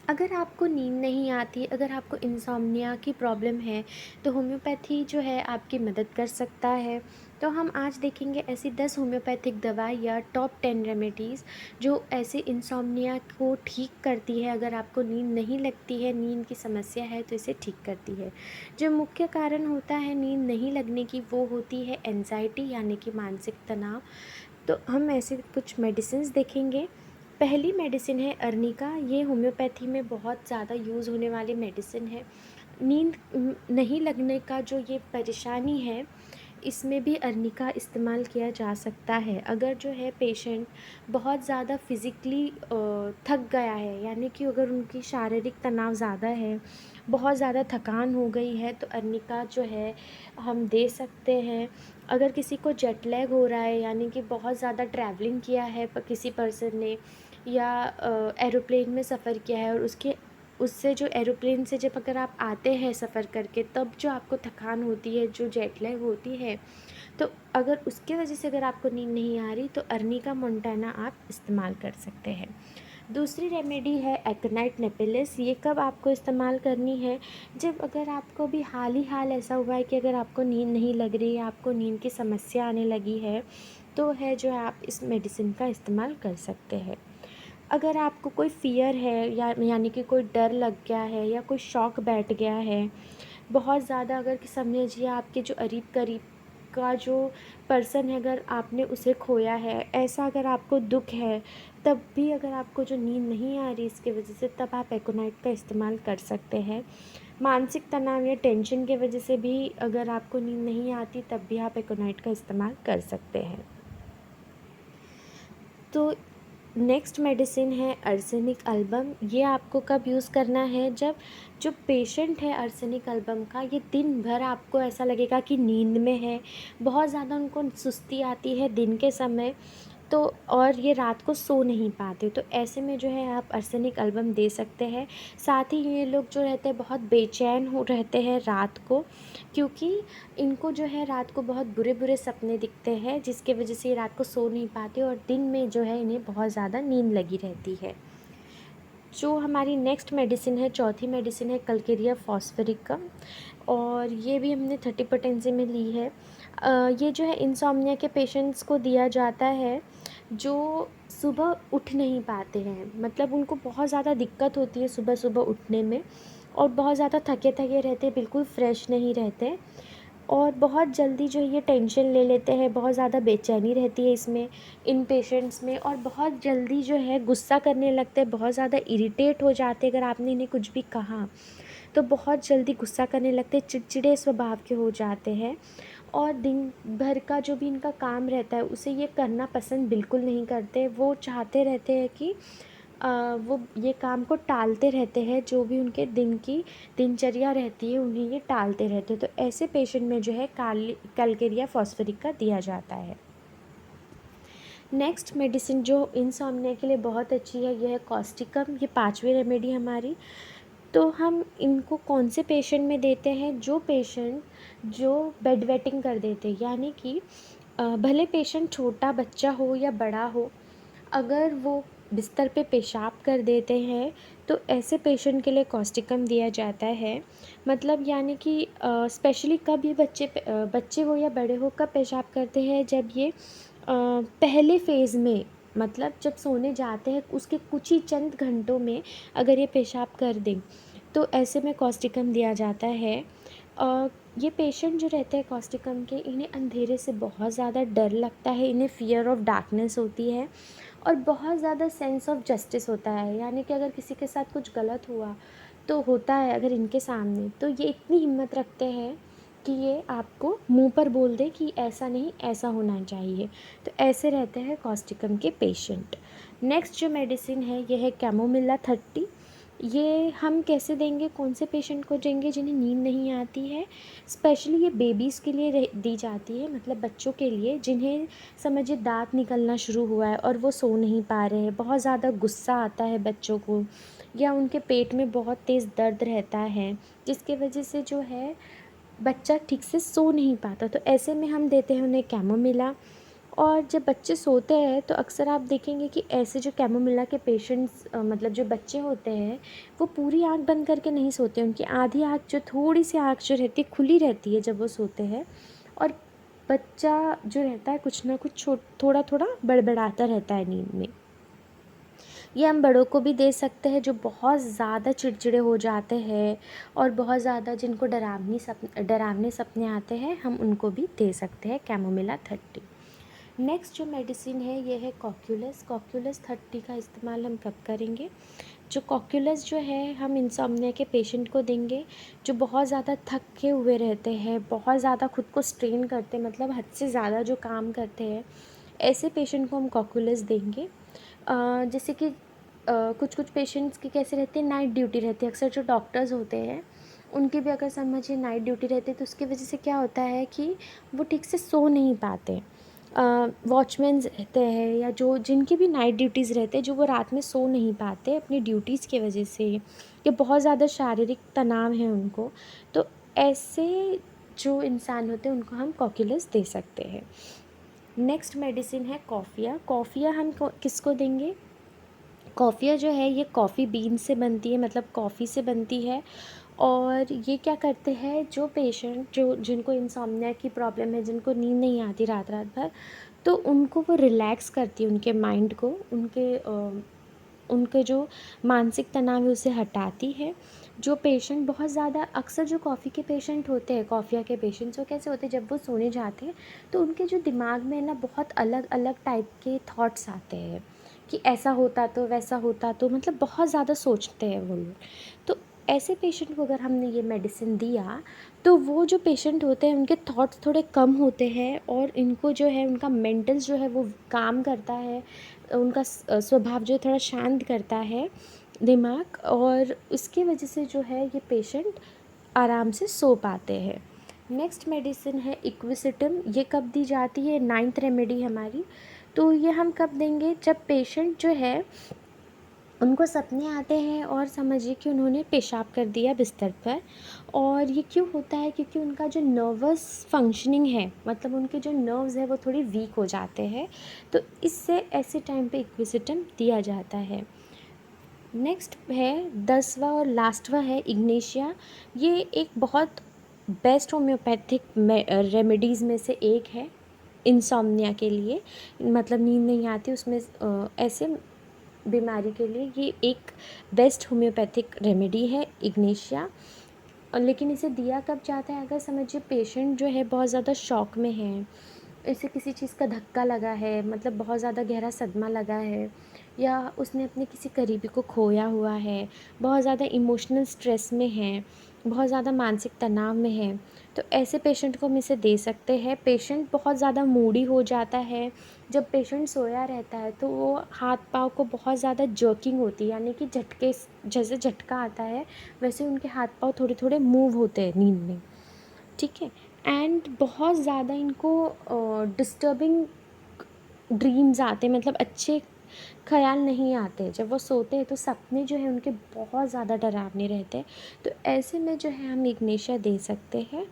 अगर आपको नींद नहीं आती, अगर आपको इंसोम्निया की प्रॉब्लम है, तो होम्योपैथी जो है आपकी मदद कर सकता है। तो हम आज देखेंगे ऐसी 10 होम्योपैथिक दवाई या टॉप 10 रेमेडीज़ जो ऐसे इंसोम्निया को ठीक करती है। अगर आपको नींद नहीं लगती है, नींद की समस्या है, तो इसे ठीक करती है। जो मुख्य कारण होता है नींद नहीं लगने की, वो होती है एंग्ज़ायटी यानी कि मानसिक तनाव। तो हम ऐसे कुछ मेडिसिन्स देखेंगे। पहली मेडिसिन है अर्निका। ये होम्योपैथी में बहुत ज़्यादा यूज़ होने वाली मेडिसिन है। नींद नहीं लगने का जो ये परेशानी है, इसमें भी अर्निका इस्तेमाल किया जा सकता है। अगर जो है पेशेंट बहुत ज़्यादा फ़िज़िकली थक गया है, यानी कि अगर उनकी शारीरिक तनाव ज़्यादा है, बहुत ज़्यादा थकान हो गई है, तो अर्निका जो है हम दे सकते हैं। अगर किसी को जेट लैग हो रहा है, यानी कि बहुत ज़्यादा ट्रैवलिंग किया है किसी पर्सन ने, या एरोप्लेन में सफ़र किया है, और उससे जो एरोप्लेन से जब अगर आप आते हैं सफ़र करके, तब जो आपको थकान होती है, जो जेट लैग होती है, तो अगर उसके वजह से अगर आपको नींद नहीं आ रही, तो अर्निका मोंटाना आप इस्तेमाल कर सकते हैं। दूसरी रेमेडी है एकोनाइट नेपिलिस। ये कब आपको इस्तेमाल करनी है? जब अगर आपको भी हाल ही हाल ऐसा हुआ है कि अगर आपको नींद नहीं लग रही है, आपको नींद की समस्या आने लगी है, तो है जो है आप इस मेडिसिन का इस्तेमाल कर सकते हैं। अगर आपको कोई फ़ियर है, या यानी कि कोई डर लग गया है, या कोई शौक बैठ गया है बहुत ज़्यादा, अगर कि समझिए आपके जो करीब का जो पर्सन है, अगर आपने उसे खोया है, ऐसा अगर आपको दुःख है, तब भी अगर आपको जो नींद नहीं आ रही इसकी वजह से, तब आप एकोनाइट का इस्तेमाल कर सकते हैं। मानसिक तनाव या टेंशन की वजह से भी अगर आपको नींद नहीं आती, तब भी आप एकोनाइट का इस्तेमाल कर सकते हैं। तो नेक्स्ट मेडिसिन है अर्सेनिक अल्बम। ये आपको कब यूज़ करना है? जब जो पेशेंट है अर्सेनिक अल्बम का, ये दिन भर आपको ऐसा लगेगा कि नींद में है, बहुत ज़्यादा उनको सुस्ती आती है दिन के समय, तो और ये रात को सो नहीं पाते, तो ऐसे में जो है आप अर्सेनिक एल्बम दे सकते हैं। साथ ही ये लोग जो रहते हैं बहुत बेचैन हो रहते हैं रात को, क्योंकि इनको जो है रात को बहुत बुरे बुरे सपने दिखते हैं, जिसके वजह से ये रात को सो नहीं पाते, और दिन में जो है इन्हें बहुत ज़्यादा नींद लगी रहती है। जो हमारी नेक्स्ट मेडिसिन है, चौथी मेडिसिन है कल्केरिया फॉस्फोरिकम, और ये भी हमने 30 पोटेंसी में ली है। ये जो है इंसोम्निया के पेशेंट्स को दिया जाता है जो सुबह उठ नहीं पाते हैं, मतलब उनको बहुत ज़्यादा दिक्कत होती है सुबह सुबह उठने में, और बहुत ज़्यादा थके थके रहते हैं, बिल्कुल फ्रेश नहीं रहते, और बहुत जल्दी जो है ये टेंशन ले लेते हैं, बहुत ज़्यादा बेचैनी रहती है इसमें, इन पेशेंट्स में, और बहुत जल्दी जो है गुस्सा करने लगते हैं, बहुत ज़्यादा इरिटेट हो जाते हैं अगर आपने इन्हें कुछ भी कहा, तो बहुत जल्दी गुस्सा करने लगते हैं, चिड़चिड़े स्वभाव के हो जाते हैं, और दिन भर का जो भी इनका काम रहता है उसे ये करना पसंद बिल्कुल नहीं करते। वो चाहते रहते हैं कि वो ये काम को टालते रहते हैं, जो भी उनके दिन की दिनचर्या रहती है उन्हें ये टालते रहते हैं। तो ऐसे पेशेंट में जो है कैलकेरिया फॉस्फोरिक का दिया जाता है। नेक्स्ट मेडिसिन जो इंसोम्निया के लिए बहुत अच्छी है, यह है कॉस्टिकम। ये 5वीं रेमेडी हमारी। तो हम इनको कौन से पेशेंट में देते हैं? जो पेशेंट जो बेड वेटिंग कर देते हैं, यानी कि भले पेशेंट छोटा बच्चा हो या बड़ा हो, अगर वो बिस्तर पे पेशाब कर देते हैं, तो ऐसे पेशेंट के लिए कॉस्टिकम दिया जाता है। मतलब यानी कि स्पेशली कब ये बच्चे हो या बड़े हो, कब पेशाब करते हैं? जब ये पहले फ़ेज़ में, मतलब जब सोने जाते हैं उसके कुछ ही चंद घंटों में अगर ये पेशाब कर दें, तो ऐसे में कॉस्टिकम दिया जाता है। ये पेशेंट जो रहते हैं कॉस्टिकम के, इन्हें अंधेरे से बहुत ज़्यादा डर लगता है, इन्हें फ़ियर ऑफ डार्कनेस होती है, और बहुत ज़्यादा सेंस ऑफ जस्टिस होता है, यानी कि अगर किसी के साथ कुछ गलत हुआ तो होता है अगर इनके सामने, तो ये इतनी हिम्मत रखते हैं कि ये आपको मुंह पर बोल दे कि ऐसा नहीं, ऐसा होना चाहिए। तो ऐसे रहते हैं कॉस्टिकम के पेशेंट। नेक्स्ट जो मेडिसिन है ये है कैमोमिला 30। ये हम कैसे देंगे, कौन से पेशेंट को देंगे जिन्हें नींद नहीं आती है? स्पेशली ये बेबीज़ के लिए दी जाती है, मतलब बच्चों के लिए जिन्हें समझिए दांत निकलना शुरू हुआ है और वो सो नहीं पा रहे हैं, बहुत ज़्यादा गुस्सा आता है बच्चों को, या उनके पेट में बहुत तेज़ दर्द रहता है, जिसके वजह से जो है बच्चा ठीक से सो नहीं पाता, तो ऐसे में हम देते हैं उन्हें कैमोमिला। और जब बच्चे सोते हैं तो अक्सर आप देखेंगे कि ऐसे जो कैमोमिला के पेशेंट्स मतलब जो बच्चे होते हैं वो पूरी आँख बंद करके नहीं सोते, उनकी आधी आँख जो थोड़ी सी आँख जो रहती है खुली रहती है जब वो सोते हैं। और बच्चा जो रहता है कुछ ना कुछ थोड़ा थोड़ा बड़बड़ाता रहता है नींद में। ये हम बड़ों को भी दे सकते हैं जो बहुत ज़्यादा चिड़चिड़े हो जाते हैं और बहुत ज़्यादा जिनको डरावने सपने आते हैं, हम उनको भी दे सकते हैं कैमोमिला 30। नेक्स्ट जो मेडिसिन है ये है कॉक्यूलस। कॉक्यूलस 30 का इस्तेमाल हम कब करेंगे? जो कॉक्यूलस जो है हम इंसोम्निया के पेशेंट को देंगे जो बहुत ज़्यादा थके हुए रहते हैं, बहुत ज़्यादा खुद को स्ट्रेन करते हैं, मतलब हद से ज़्यादा जो काम करते हैं, ऐसे पेशेंट को हम कॉक्यूलस देंगे। जैसे कि कुछ कुछ पेशेंट्स की कैसे रहती है, नाइट ड्यूटी रहती है। अक्सर जो डॉक्टर्स होते हैं उनकी भी अगर समझिए नाइट ड्यूटी रहती है तो उसकी वजह से क्या होता है कि वो ठीक से सो नहीं पाते। वॉचमैन्स रहते हैं या जो जिनकी भी नाइट ड्यूटीज़ रहते हैं, जो वो रात में सो नहीं पाते अपनी ड्यूटीज़ की वजह से या बहुत ज़्यादा शारीरिक तनाव है उनको, तो ऐसे जो इंसान होते हैं उनको हम कॉक्यूलस दे सकते हैं। नेक्स्ट मेडिसिन है कॉफ़िया। कॉफ़िया हम किसको देंगे? कॉफ़िया जो है ये कॉफ़ी बीन से बनती है, मतलब कॉफ़ी से बनती है। और ये क्या करते हैं, जो पेशेंट जो जिनको इंसोम्निया की प्रॉब्लम है, जिनको नींद नहीं आती रात रात भर, तो उनको वो रिलैक्स करती है, उनके माइंड को, उनके जो मानसिक तनाव है उसे हटाती है। जो पेशेंट बहुत ज़्यादा अक्सर जो कॉफ़ी के पेशेंट होते हैं, कॉफ़िया के पेशेंट्स, वो कैसे होते हैं, जब वो सोने जाते हैं तो उनके जो दिमाग में ना बहुत अलग अलग टाइप के थॉट्स आते हैं कि ऐसा होता तो वैसा होता तो, मतलब बहुत ज़्यादा सोचते हैं वो लोग। तो ऐसे पेशेंट को अगर हमने ये मेडिसिन दिया तो वो जो पेशेंट होते हैं उनके थॉट्स थोड़े कम होते हैं और इनको जो है उनका मेंटल जो है वो काम करता है, उनका स्वभाव जो है थोड़ा शांत करता है दिमाग, और उसकी वजह से जो है ये पेशेंट आराम से सो पाते हैं। नेक्स्ट मेडिसिन है इक्विसिटम। ये कब दी जाती है? 9th रेमेडी हमारी। तो ये हम कब देंगे? जब पेशेंट जो है उनको सपने आते हैं और समझिए कि उन्होंने पेशाब कर दिया बिस्तर पर। और ये क्यों होता है? क्योंकि उनका जो नर्वस फंक्शनिंग है, मतलब उनके जो नर्व्स है वो थोड़ी वीक हो जाते हैं, तो इससे ऐसे टाइम पे इक्विसिटम दिया जाता है। नेक्स्ट है 10वां और लास्टवा है इग्नेशिया। ये एक बहुत बेस्ट होम्योपैथिक रेमेडीज़ में से एक है इंसोम्निया के लिए, मतलब नींद नहीं आती उसमें, ऐसे बीमारी के लिए ये एक बेस्ट होम्योपैथिक रेमेडी है इग्नेशिया। और लेकिन इसे दिया कब जाता है? अगर समझिए पेशेंट जो है बहुत ज़्यादा शॉक में है, इसे किसी चीज़ का धक्का लगा है, मतलब बहुत ज़्यादा गहरा सदमा लगा है, या उसने अपने किसी करीबी को खोया हुआ है, बहुत ज़्यादा इमोशनल स्ट्रेस में है, बहुत ज़्यादा मानसिक तनाव में है, तो ऐसे पेशेंट को हम इसे दे सकते हैं। पेशेंट बहुत ज़्यादा मूडी हो जाता है, जब पेशेंट सोया रहता है तो वो हाथ पाँव को बहुत ज़्यादा जर्किंग होती है, यानी कि झटके जैसे झटका आता है वैसे उनके हाथ पाँव थोड़े थोड़े मूव होते हैं नींद में, ठीक है। एंड बहुत ज़्यादा इनको डिस्टर्बिंग ड्रीम्स आते हैं, मतलब अच्छे ख़्याल नहीं आते। जब वो सोते हैं तो सपने जो हैं उनके बहुत ज़्यादा डरावने रहते हैं, तो ऐसे में जो है हम इग्नेशिया दे सकते हैं।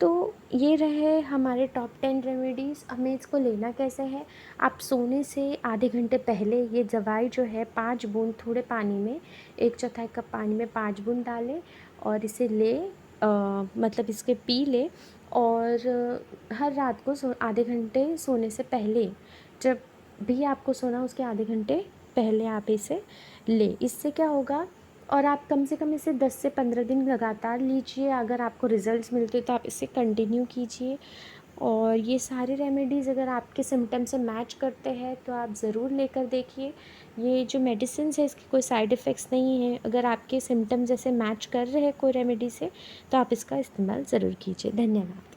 तो ये रहे हमारे टॉप 10 रेमेडीज़। हमें इसको लेना कैसे है? आप सोने से आधे घंटे पहले ये दवाई जो है 5 बूंद थोड़े पानी में, 1/4 कप पानी में 5 बूंद डालें और इसे मतलब इसके पी लें। और हर रात को आधे घंटे सोने से पहले, जब भी आपको सोना उसके आधे घंटे पहले आप इसे लें। इससे क्या होगा, और आप कम से कम इसे 10 से 15 दिन लगातार लीजिए। अगर आपको रिज़ल्ट्स मिलते तो आप इसे कंटिन्यू कीजिए। और ये सारे रेमेडीज़ अगर आपके सिम्टम से मैच करते हैं तो आप ज़रूर लेकर देखिए। ये जो मेडिसिन्स है इसके कोई साइड इफ़ेक्ट्स नहीं हैं। अगर आपके सिम्टम जैसे मैच कर रहे हैं कोई रेमेडी से तो आप इसका इस्तेमाल ज़रूर कीजिए। धन्यवाद।